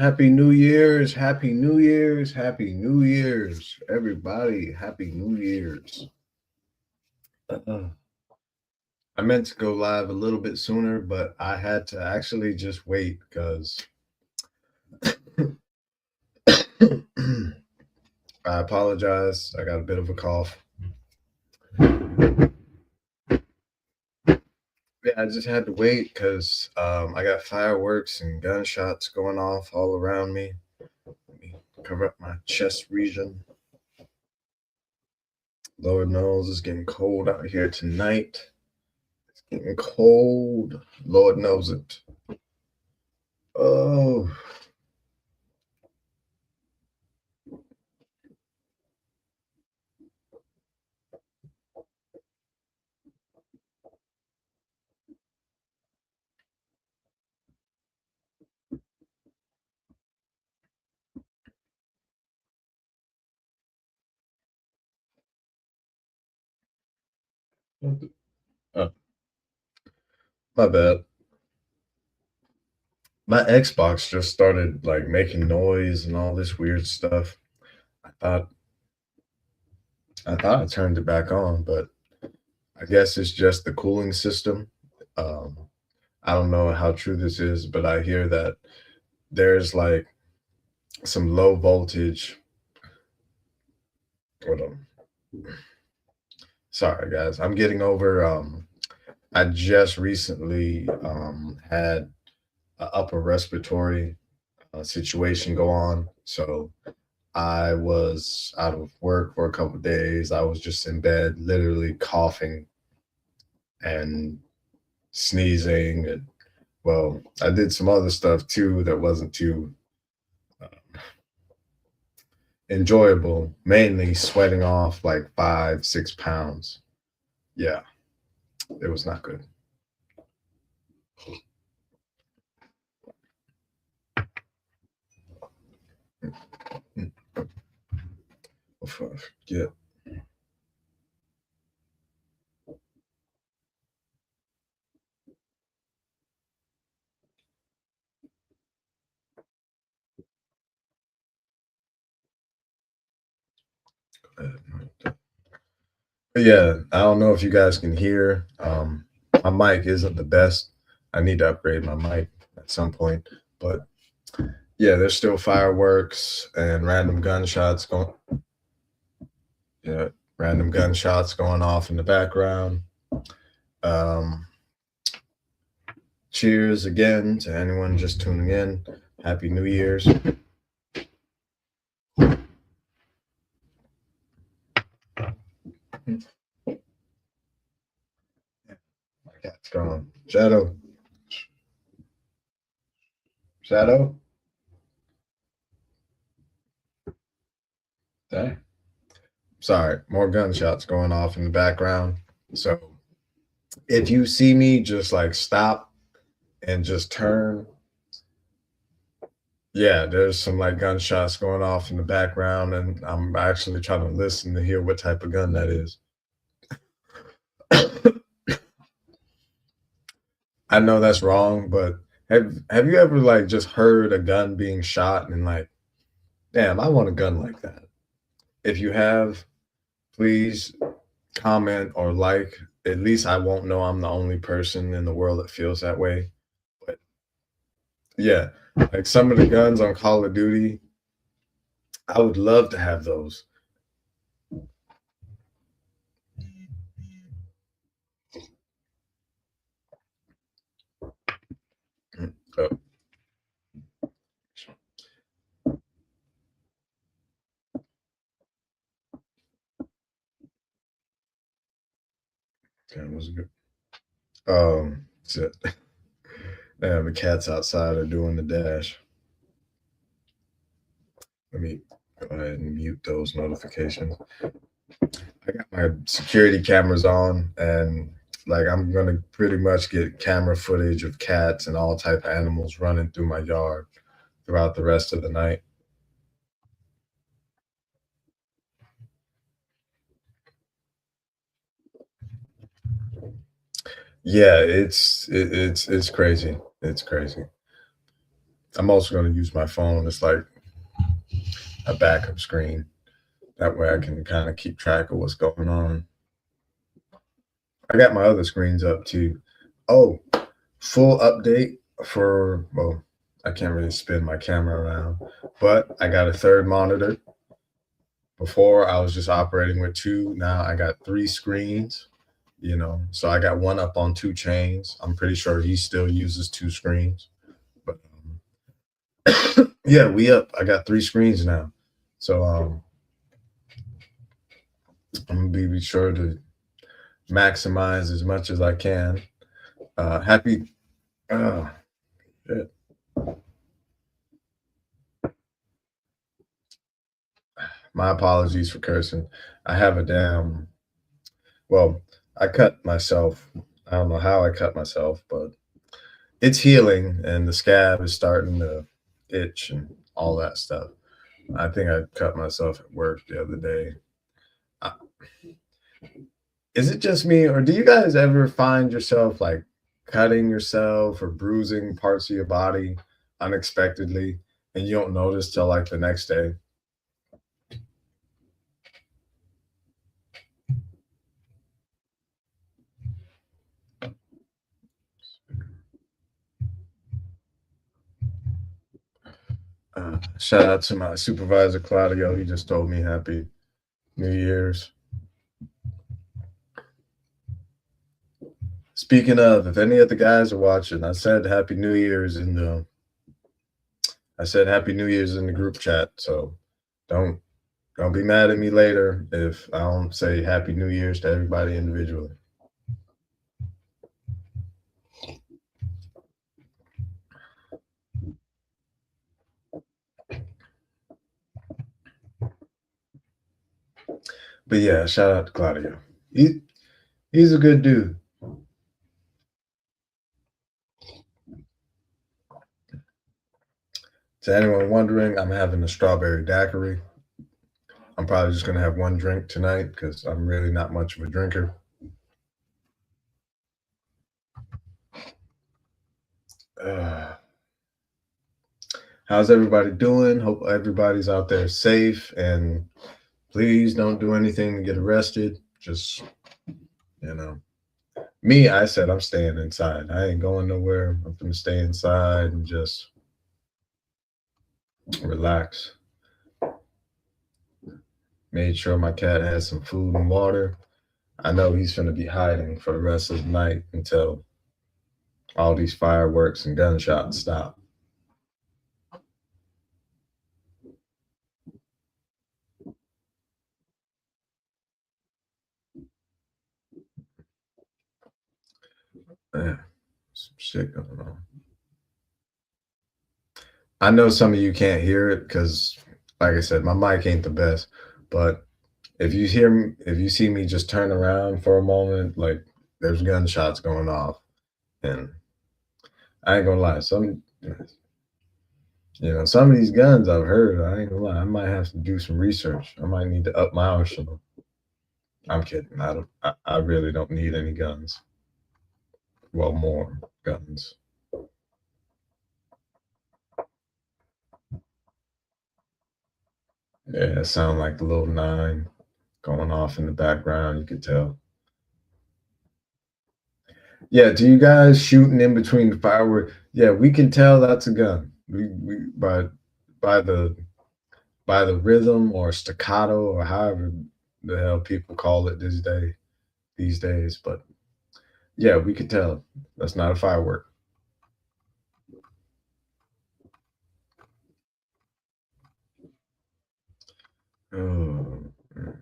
Happy New Year's, Happy New Year's, Happy New Year's, everybody. Happy New Year's. Uh, I meant to go live a little bit sooner, but I had to actually just wait because I apologize. I got a bit of a cough. Yeah, I just had to wait because I got fireworks and gunshots going off all around me. Let me cover up my chest region. Lord knows it's getting cold out here tonight. Getting cold. Lord knows it. Oh, uh, my bad. My Xbox just started like making noise and all this weird stuff. I thought I thought I turned it back on, but I guess it's just the cooling system. Um, I don't know how true this is, but I hear that there's like some low voltage. Hold on. Sorry, guys. I'm getting over. I just recently had an upper respiratory situation go on, so I was out of work for a couple of days. I was just in bed, literally coughing and sneezing, and well, I did some other stuff too that wasn't too uh, enjoyable. Mainly sweating off like 5, 6 pounds. Yeah, it was not good. Mm, before I forget. But yeah, I don't know if you guys can hear. My mic isn't the best. I need to upgrade my mic at some point. But yeah, there's still fireworks and random gunshots going. Yeah, random gunshots going off in the background. Um, Cheers again to anyone just tuning in. Happy New Year's. My cat's gone. Shadow. Shadow. Dang. Sorry, more gunshots going off in the background. So if you see me, just like stop and just turn. Yeah, there's some like gunshots going off in the background, and I'm actually trying to listen to hear what type of gun that is. I know that's wrong, but have you ever like just heard a gun being shot and like, damn, I want a gun like that. If you have, please comment or like. At least I won't know I'm the only person in the world that feels that way. But yeah, like some of the guns on Call of Duty, I would love to have those. Mm, oh, damn, was good. Shit. Damn, the cats outside are doing the dash. Let me go ahead and mute those notifications. I got my security cameras on, and like I'm gonna pretty much get camera footage of cats and all type of animals running through my yard throughout the rest of the night. Yeah, it's crazy. It's crazy. I'm also going to use my phone as like a backup screen. That way I can kind of keep track of what's going on. I got my other screens up too. Oh, full update for, well, I can't really spin my camera around, but I got a third monitor. Before I was just operating with two. Now I got three screens, so I got one up on two chains. I'm pretty sure he still uses two screens. But yeah, we up. I got three screens now. So I'm gonna be sure to maximize as much as I can. Happy uh shit. My apologies for cursing. I have a damn well, I cut myself. I don't know how I cut myself, but it's healing and the scab is starting to itch and all that stuff. I think I cut myself at work the other day. Uh, Is it just me, or do you guys ever find yourself like cutting yourself or bruising parts of your body unexpectedly and you don't notice till like the next day? Shout out to my supervisor, Claudio. He just told me Happy New Year's. Speaking of, if any of the guys are watching, I said Happy New Year's in the group chat. So don't don't be mad at me later if I don't say Happy New Year's to everybody individually. But yeah, shout out to Claudio. He's a good dude. To anyone wondering, I'm having a strawberry daiquiri. I'm probably just gonna have one drink tonight because I'm really not much of a drinker. Uh, how's everybody doing? Hope everybody's out there safe, and please don't do anything to get arrested. Just, you know, me, I said I'm staying inside. I ain't going nowhere. I'm gonna stay inside and just relax. Made sure my cat has some food and water. I know he's gonna be hiding for the rest of the night until all these fireworks and gunshots stop. Man, some shit going on. I know some of you can't hear it because, like I said, my mic ain't the best. But if you see me just turn around for a moment, like there's gunshots going off, and I ain't gonna lie, some of these guns I've heard, I ain't gonna lie, I might have to do some research. I might need to up my arsenal. I'm kidding. I don't. I really don't need any guns. Well, more guns. Yeah, it sound like the little nine going off in the background. You could tell. Yeah, do you guys shooting in between the firework? Yeah, we can tell that's a gun. We by the by the rhythm or staccato or however the hell people call it these days. But yeah, we could tell that's not a firework. Oh, mm.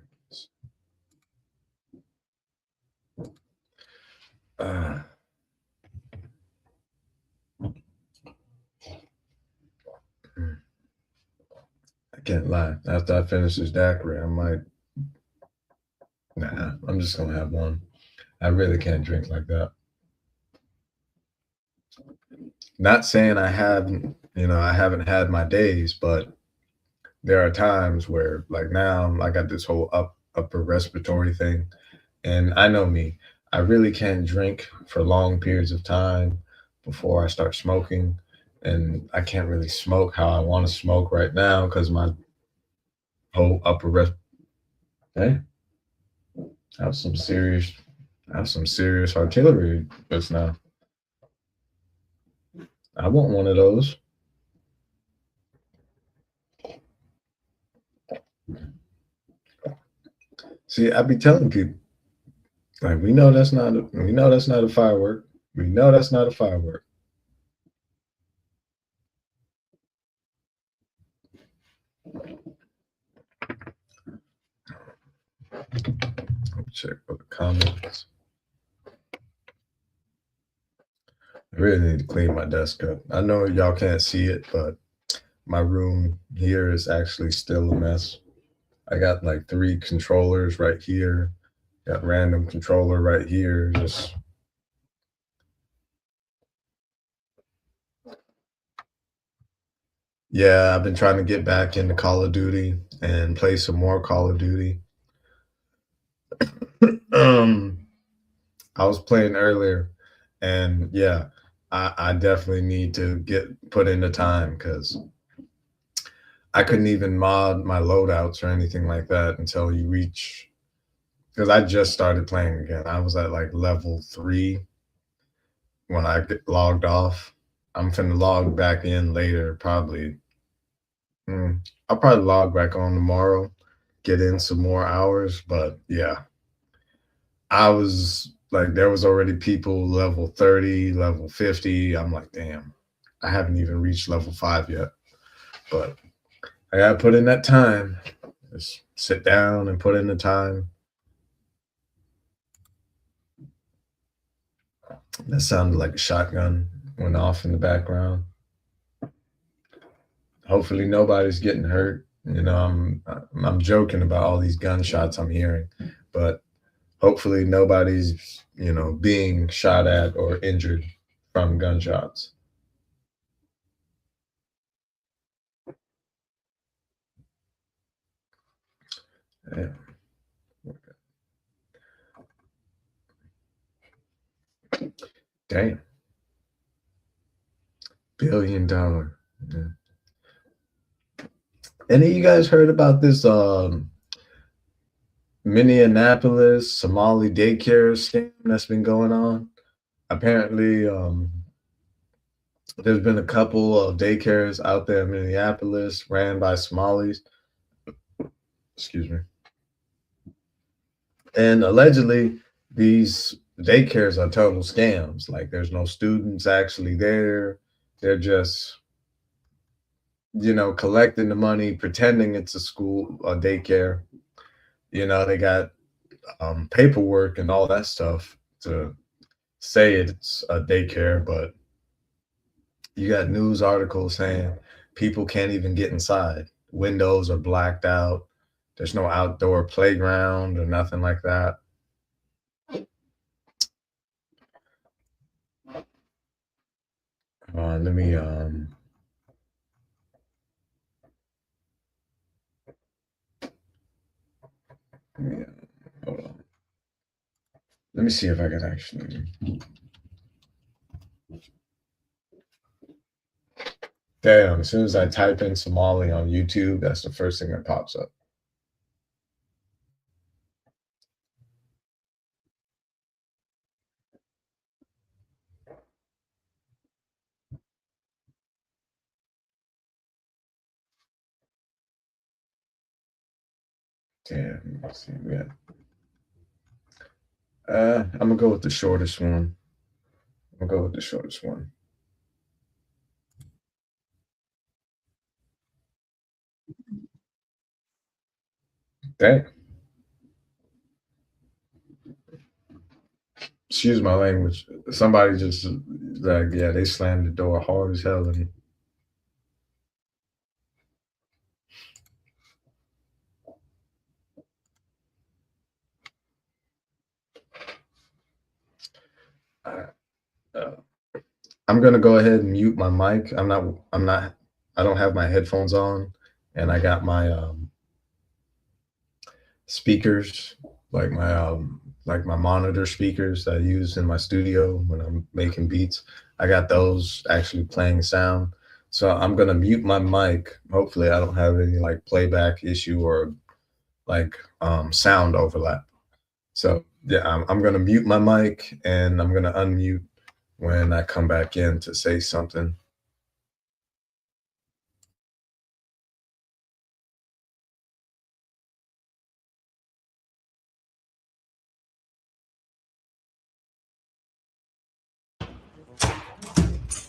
uh, mm. I can't lie. After I finish this daiquiri, I might. Nah, I'm just gonna have one. I really can't drink like that. Not saying I haven't had my days, but there are times where, like now, I got this whole upper respiratory thing, and I know me. I really can't drink for long periods of time before I start smoking, and I can't really smoke how I want to smoke right now because my whole upper rest. Hey, have some serious, have some serious artillery just now. I want one of those. See, I be telling people like we know that's not a firework. We know that's not a firework. Let me check for the comments. I really need to clean my desk up. I know y'all can't see it, but my room here is actually still a mess. I got like three controllers right here. Got random controller right here. Just yeah, I've been trying to get back into Call of Duty and play some more Call of Duty. um, I was playing earlier, and yeah, I definitely need to get put in the time because I couldn't even mod my loadouts or anything like that until you reach. Because I just started playing again. I was at like level 3 when I get logged off. I'm finna log back in later, probably. I'll probably log back on tomorrow, get in some more hours. But yeah, I was like, there was already people level 30, level 50. I'm like, damn, I haven't even reached level 5 yet. But I gotta put in that time. Just sit down and put in the time. That sounded like a shotgun went off in the background. Hopefully nobody's getting hurt. You know, I'm joking about all these gunshots I'm hearing, but hopefully nobody's, being shot at or injured from gunshots. Yeah. Damn. $1 billion. Yeah. Any of you guys heard about this Minneapolis Somali daycare scam that's been going on? Apparently, there's been a couple of daycares out there in Minneapolis ran by Somalis. Excuse me. And allegedly, these daycares are total scams. Like, there's no students actually there. They're just, collecting the money, pretending it's a school, a daycare. They got paperwork and all that stuff to say it's a daycare, but you got news articles saying people can't even get inside. Windows are blacked out. There's no outdoor playground or nothing like that. Let me hold on. Let me see if I can actually. Damn, as soon as I type in Somali on YouTube, that's the first thing that pops up. Damn, let's see. I'm gonna go with the shortest one. I'm gonna go with the shortest one. Damn. Excuse my language. Somebody just like, yeah, they slammed the door hard as hell and uh, uh, I'm gonna go ahead and mute my mic. I don't have my headphones on and I got my speakers, like my monitor speakers that I use in my studio when I'm making beats. I got those actually playing sound. So I'm gonna mute my mic. Hopefully I don't have any like playback issue or like sound overlap. So yeah, I'm gonna mute my mic and I'm gonna unmute when I come back in to say something.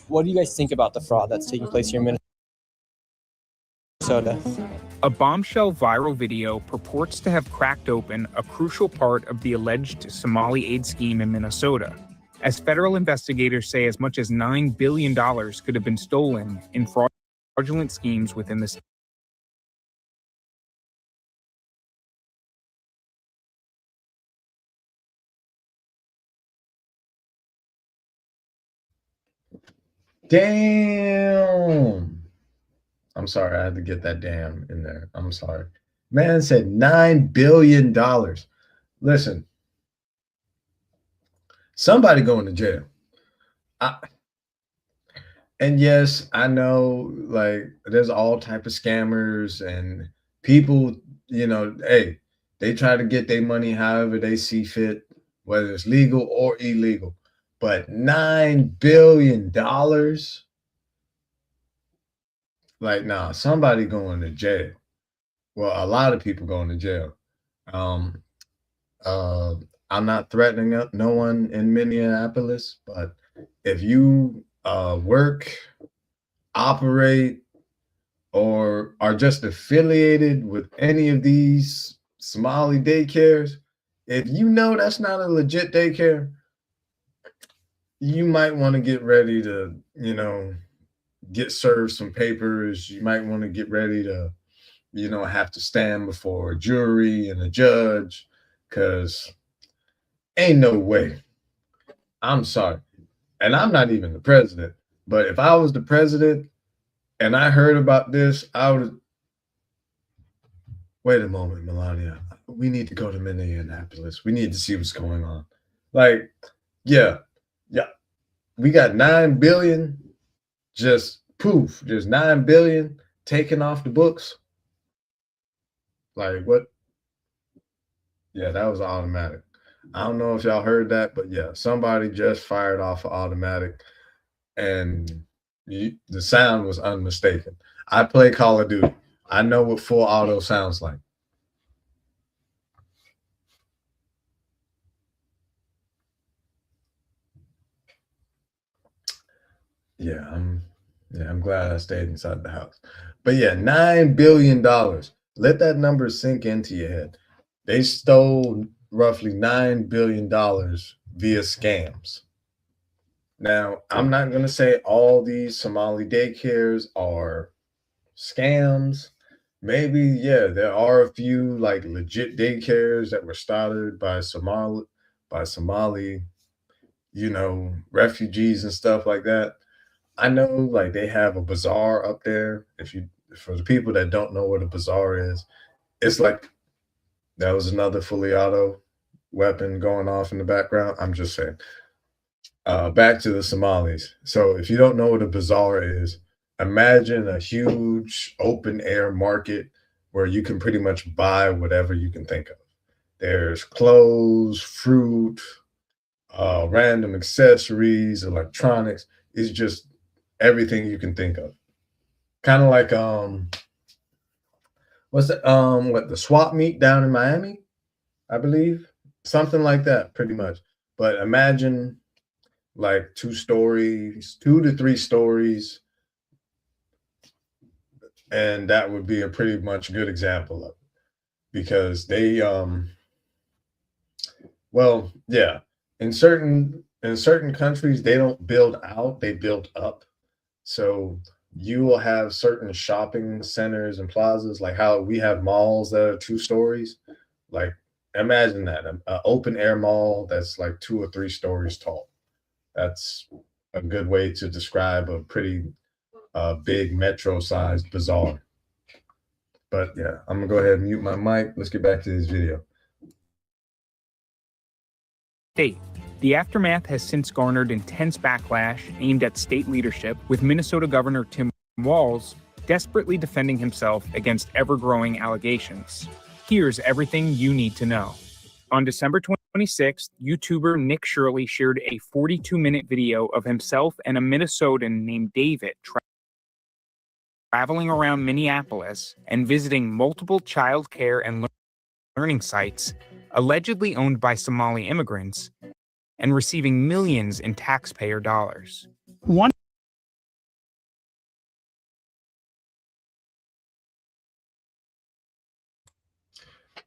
What do you guys think about the fraud that's taking place here in Minnesota? A bombshell viral video purports to have cracked open a crucial part of the alleged Somali aid scheme in Minnesota, as federal investigators say as much as $9 billion could have been stolen in fraudulent schemes within the state. Damn. I'm sorry, I had to get that damn in there. I'm sorry. Man said $9 billion. Listen, somebody going to jail. And yes, I know like there's all type of scammers and people, hey, they try to get their money however they see fit, whether it's legal or illegal. But $9 billion, like, nah, somebody going to jail. Well, a lot of people going to jail. Um, uh, I'm not threatening no one in Minneapolis, but if you work, operate, or are just affiliated with any of these Somali daycares, if you know that's not a legit daycare, you might want to get ready to, get served some papers. You might want to get ready to, have to stand before a jury and a judge, because ain't no way. I'm sorry. And I'm not even the president, but if I was the president and I heard about this, I would. Wait a moment, Melania. We need to go to Minneapolis. We need to see what's going on. Like, yeah. We got 9 billion, just poof, just 9 billion taken off the books. Like, what? Yeah, that was automatic. I don't know if y'all heard that, but yeah, somebody just fired off an automatic, and the sound was unmistaken. I play Call of Duty. I know what full auto sounds like. Yeah, I'm glad I stayed inside the house. But yeah, $9 billion. Let that number sink into your head. They stole roughly $9 billion via scams. Now, I'm not going to say all these Somali daycares are scams. Maybe, yeah, there are a few like legit daycares that were started by Somali, refugees and stuff like that. I know like they have a bazaar up there. For the people that don't know what a bazaar is, it's like that was another fully auto weapon going off in the background. I'm just saying. Back to the Somalis. So if you don't know what a bazaar is, imagine a huge open air market where you can pretty much buy whatever you can think of. There's clothes, fruit, random accessories, electronics. It's just everything you can think of. Kind of like what's the what the swap meet down in Miami, I believe. Something like that, pretty much. But imagine like 2 stories, 2 to 3 stories, and that would be a pretty much good example of it. Because they well, yeah, in certain countries they don't build out, they build up. So you will have certain shopping centers and plazas, like how we have malls that are 2 stories. Like imagine that an open air mall that's like 2 or 3 stories tall. That's a good way to describe a pretty big metro sized bazaar. But yeah, I'm gonna go ahead and mute my mic. Let's get back to this video. Hey, The aftermath has since garnered intense backlash aimed at state leadership, with Minnesota Governor Tim Walz desperately defending himself against ever-growing allegations. Here's everything you need to know. On December 26th, YouTuber Nick Shirley shared a 42-minute video of himself and a Minnesotan named David traveling around Minneapolis and visiting multiple child care and learning sites allegedly owned by Somali immigrants and receiving millions in taxpayer dollars. One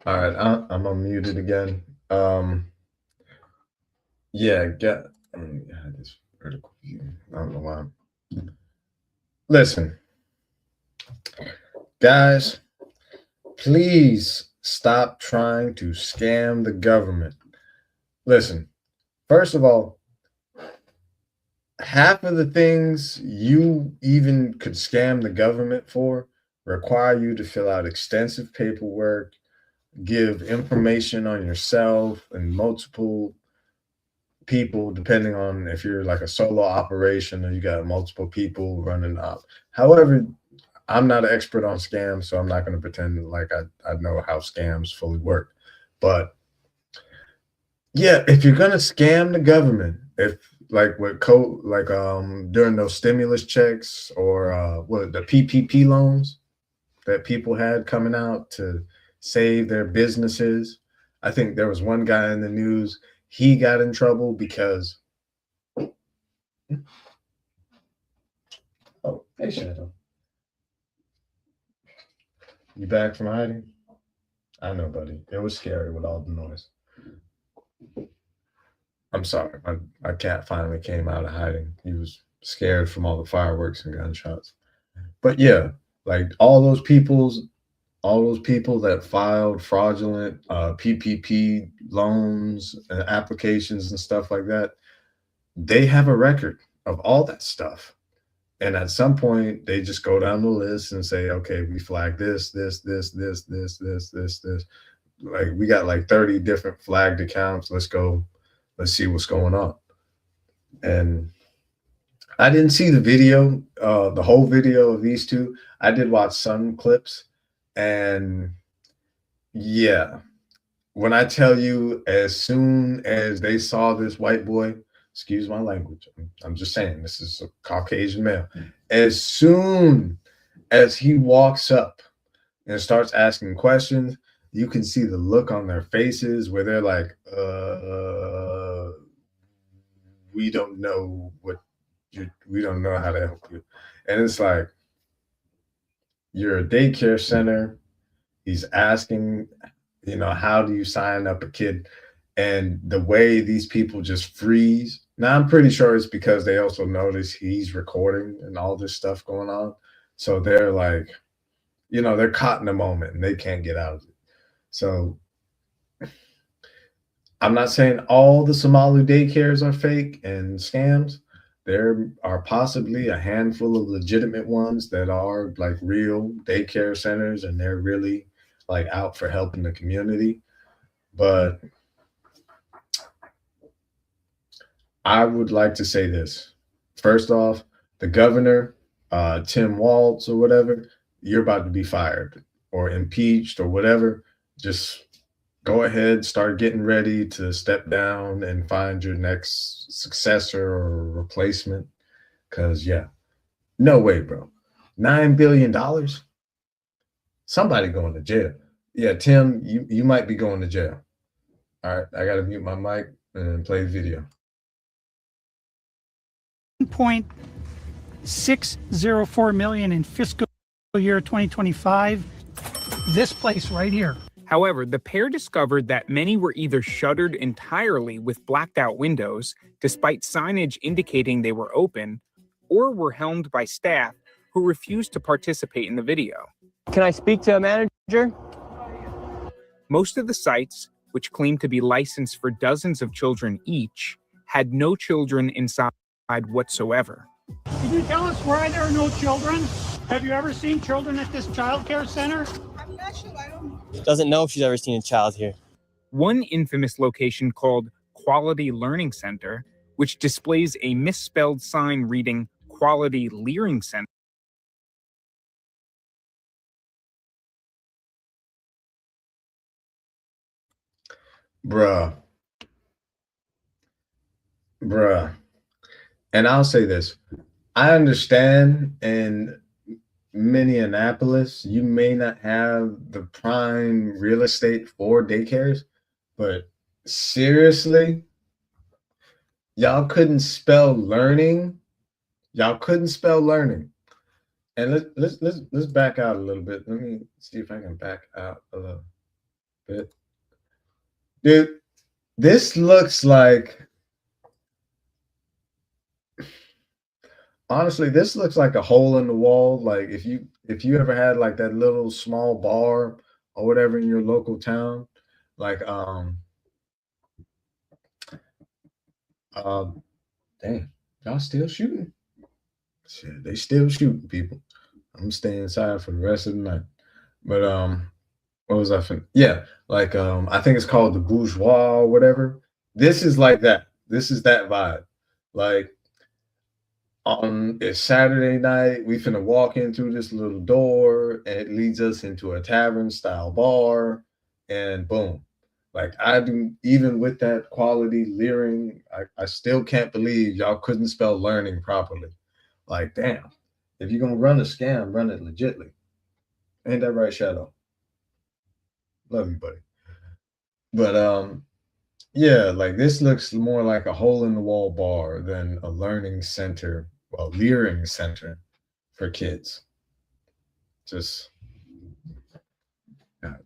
All right, I'm unmuted again. Yeah, I had this vertical view. I don't know why. Listen, guys, please stop trying to scam the government. Listen, first of all, half of the things you even could scam the government for require you to fill out extensive paperwork, give information on yourself and multiple people, depending on if you're like a solo operation or you got multiple people running up. However, I'm not an expert on scams, so I'm not going to pretend like I know how scams fully work. But yeah, if you're going to scam the government, if like during those stimulus checks or the PPP loans that people had coming out to save their businesses. I think there was one guy in the news, he got in trouble because oh, hey Shadow. You back from hiding? I know, buddy. It was scary with all the noise. I'm sorry. My cat finally came out of hiding. He was scared from all the fireworks and gunshots. But yeah, like all those people that filed fraudulent PPP loans and applications and stuff like that, they have a record of all that stuff. And at some point, they just go down the list and say, okay, we flagged this. Like we got like 30 different flagged accounts. Let's see what's going on. And I didn't see the video, the whole video of these two. I did watch some clips. And yeah, when I tell you, as soon as they saw this white boy, excuse my language, I'm just saying, this is a Caucasian male. As soon as he walks up and starts asking questions, you can see the look on their faces where they're like, we don't know we don't know how to help you. And it's like, you're a daycare center. He's asking, how do you sign up a kid? And the way these people just freeze. Now, I'm pretty sure it's because they also notice he's recording and all this stuff going on. So they're like, they're caught in a moment and they can't get out of it. So I'm not saying all the Somali daycares are fake and scams. There are possibly a handful of legitimate ones that are like real daycare centers and they're really like out for helping the community. But I would like to say this. First off, the governor, Tim Walz or whatever, you're about to be fired or impeached or whatever. Just go ahead, start getting ready to step down and find your next successor or replacement. Because, yeah, no way, bro. $9 billion? Somebody going to jail. Yeah, Tim, you might be going to jail. All right, I got to mute my mic and play the video. $1.604 million in fiscal year 2025. This place right here. However, the pair discovered that many were either shuttered entirely with blacked out windows, despite signage indicating they were open, or were helmed by staff who refused to participate in the video. Can I speak to a manager? Most of the sites, which claimed to be licensed for dozens of children each, had no children inside whatsoever. Can you tell us why there are no children? Have you ever seen children at this child care center? I'm not sure. I don't. Doesn't know if she's ever seen a child here. One infamous location called Quality Learning Center, which displays a misspelled sign reading Quality Leering Center. Bruh, bruh. And I'll say this. I understand in Minneapolis, you may not have the prime real estate for daycares, but seriously, y'all couldn't spell learning. Y'all couldn't spell learning. And let's back out a little bit. Let me see if I can back out a little bit. Dude, this looks like, honestly, this looks like a hole in the wall. Like if you ever had like that little small bar or whatever in your local town, like dang, y'all still shooting? Shit, they still shooting people. I'm staying inside for the rest of the night. But what was I fin? Yeah, like I think it's called the Bourgeois or whatever. This is like that. This is that vibe. Like on it's Saturday night, we finna walk in through this little door, and it leads us into a tavern style bar, and boom. Like I do, even with that quality leering, I still can't believe y'all couldn't spell learning properly. Like, damn, if you're gonna run a scam, run it legitly. Ain't that right, Shadow? Love you, buddy. But yeah, like this looks more like a hole in the wall bar than a learning center, well, leering center for kids. Just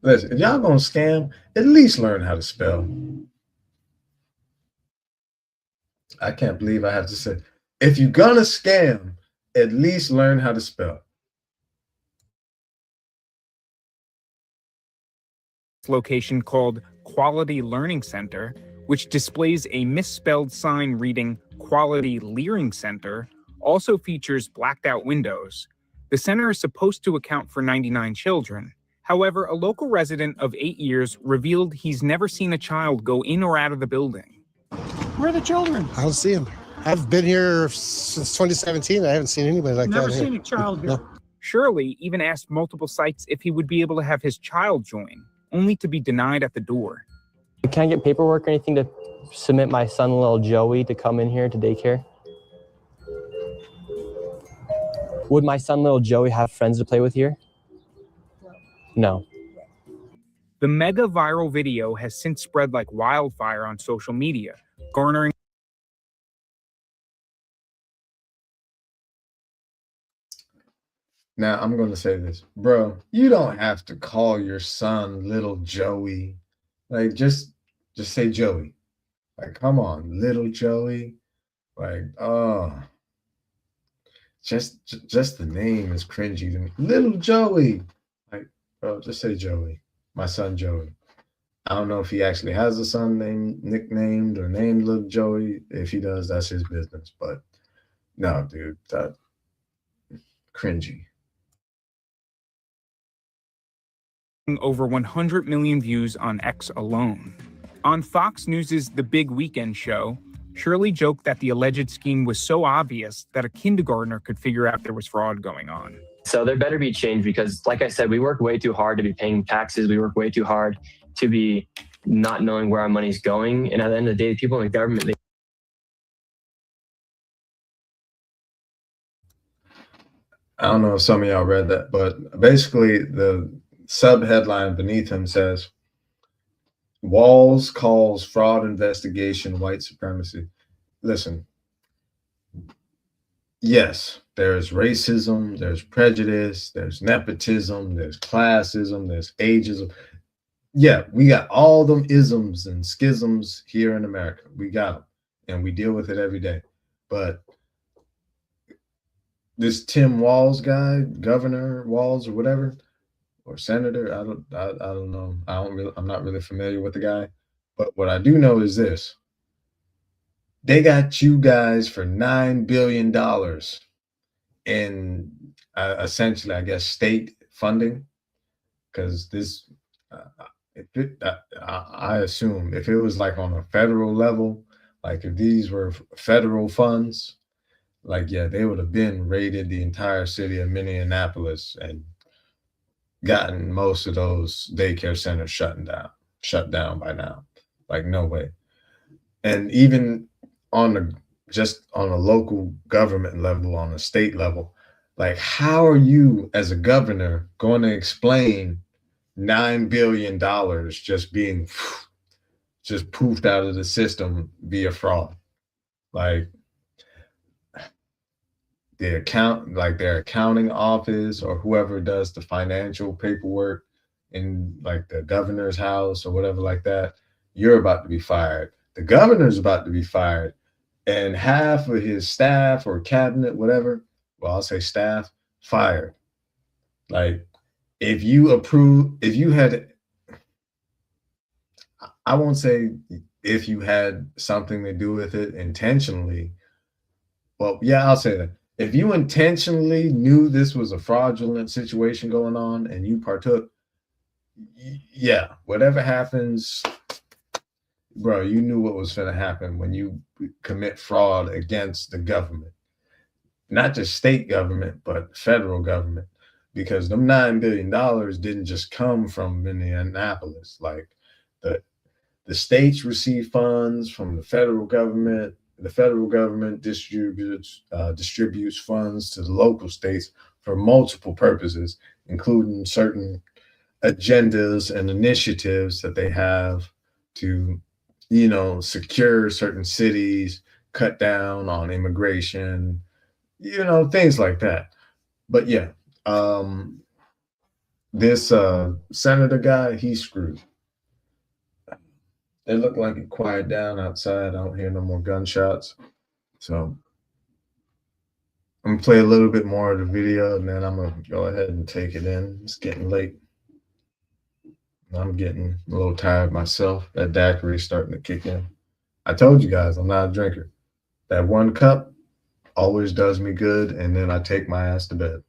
listen, if y'all gonna scam, at least learn how to spell. I can't believe I have to say, if you're gonna scam, at least learn how to spell. Location called Quality Learning Center, which displays a misspelled sign reading Quality Leering Center, also features blacked out windows. The center is supposed to account for 99 children. However, a local resident of 8 years revealed he's never seen a child go in or out of the building. Where are the children? I don't see them. I've been here since 2017. I haven't seen anybody like Never that. seen a child here. No. Shirley even asked multiple sites if he would be able to have his child join, only to be denied at the door. Can I get paperwork or anything to submit my son, little Joey, to come in here to daycare? Would my son, little Joey, have friends to play with here? No. The mega viral video has since spread like wildfire on social media, garnering Now I'm gonna say this, bro. You don't have to call your son little Joey. Like just say Joey. Like, come on, little Joey. Like, oh, just the name is cringy to me. Little Joey. Like, bro, just say Joey. My son Joey. I don't know if he actually has a son named nicknamed or named Little Joey. If he does, that's his business. But no, dude, that cringy. over 100 million views on X alone. On Fox News' The Big Weekend Show, Shirley joked that the alleged scheme was so obvious that a kindergartner could figure out there was fraud going on. So there better be change because, like I said, we work way too hard to be paying taxes. We work way too hard to be not knowing where our money's going. And at the end of the day, people in the government, I don't know if some of y'all read that, but basically the sub headline beneath him says, Walls calls fraud investigation white supremacy. Listen, yes, there's racism, there's prejudice, there's nepotism, there's classism, there's ageism. Yeah, we got all them isms and schisms here in America. We got them, and we deal with it every day. But this Tim Walz guy, Governor Walz or whatever, or Senator, I don't know. I'm not really familiar with the guy. But what I do know is this. They got you guys for $9 billion in essentially, I guess, state funding. Because this, if it, I assume if it was like on a federal level, like if these were federal funds, like yeah, they would have been raided the entire city of Minneapolis and gotten most of those daycare centers shut down by now. Like no way. And even on the just on a local government level, on a state level, like how are you as a governor going to explain $9 billion just being just poofed out of the system via fraud? Like their accounting office or whoever does the financial paperwork in like the governor's house or whatever like that, you're about to be fired. The governor's about to be fired, and half of his staff or cabinet, whatever, well, I'll say staff, fired. Like if you had, I won't say if you had something to do with it intentionally. Well, yeah, I'll say that. If you intentionally knew this was a fraudulent situation going on and you partook, yeah, whatever happens, bro, you knew what was going to happen when you commit fraud against the government, not just state government, but federal government, because them $9 billion didn't just come from Minneapolis. Like the states receive funds from the federal government. The federal government distributes funds to the local states for multiple purposes, including certain agendas and initiatives that they have to, secure certain cities, cut down on immigration, things like that. But yeah, this senator guy, he's screwed. It looked like it quieted down outside. I don't hear no more gunshots. So I'm gonna play a little bit more of the video and then I'm gonna go ahead and take it in. It's getting late. I'm getting a little tired myself. That daiquiri is starting to kick in. I told you guys I'm not a drinker. That one cup always does me good, and then I take my ass to bed.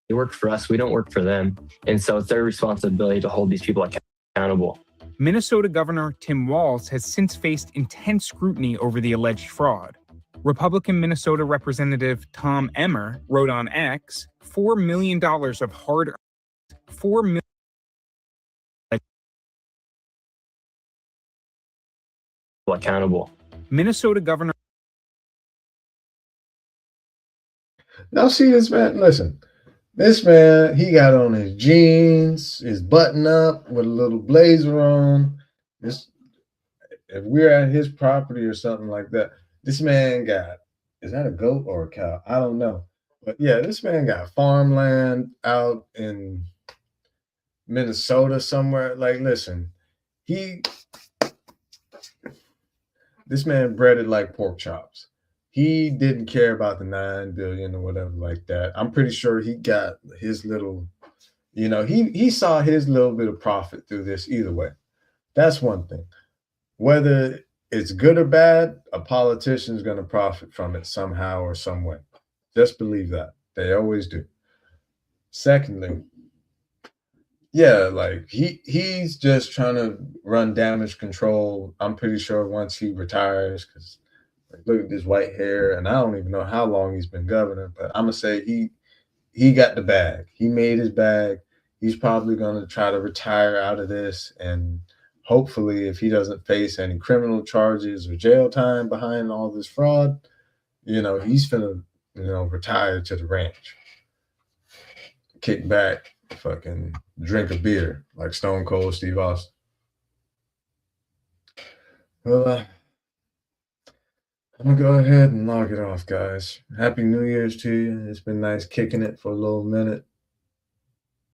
They work for us. We don't work for them. And so it's their responsibility to hold these people accountable. Minnesota Governor Tim Walz has since faced intense scrutiny over the alleged fraud. Republican Minnesota Representative Tom Emmer wrote on X, $4 million of hard-earned $4 million accountable. Minnesota Governor. Now see this man, listen. This man, he got on his jeans, his button up with a little blazer on. If we're at his property or something like that, this man got, is that a goat or a cow? I don't know. But yeah, this man got farmland out in Minnesota somewhere. Like, listen, this man breaded like pork chops. He didn't care about the 9 billion or whatever like that. I'm pretty sure he got his little, he saw his little bit of profit through this either way. That's one thing. Whether it's good or bad, a politician is going to profit from it somehow or some way. Just believe that. They always do. Secondly, yeah, like he's just trying to run damage control. I'm pretty sure once he retires, because look at this white hair, and I don't even know how long he's been governor, but I'm gonna say he got the bag. He made his bag. He's probably gonna try to retire out of this, and hopefully, if he doesn't face any criminal charges or jail time behind all this fraud, he's gonna retire to the ranch, kick back, fucking drink a beer like Stone Cold Steve Austin. Well, I'm gonna go ahead and log it off, guys. Happy New Year's to you. It's been nice kicking it for a little minute.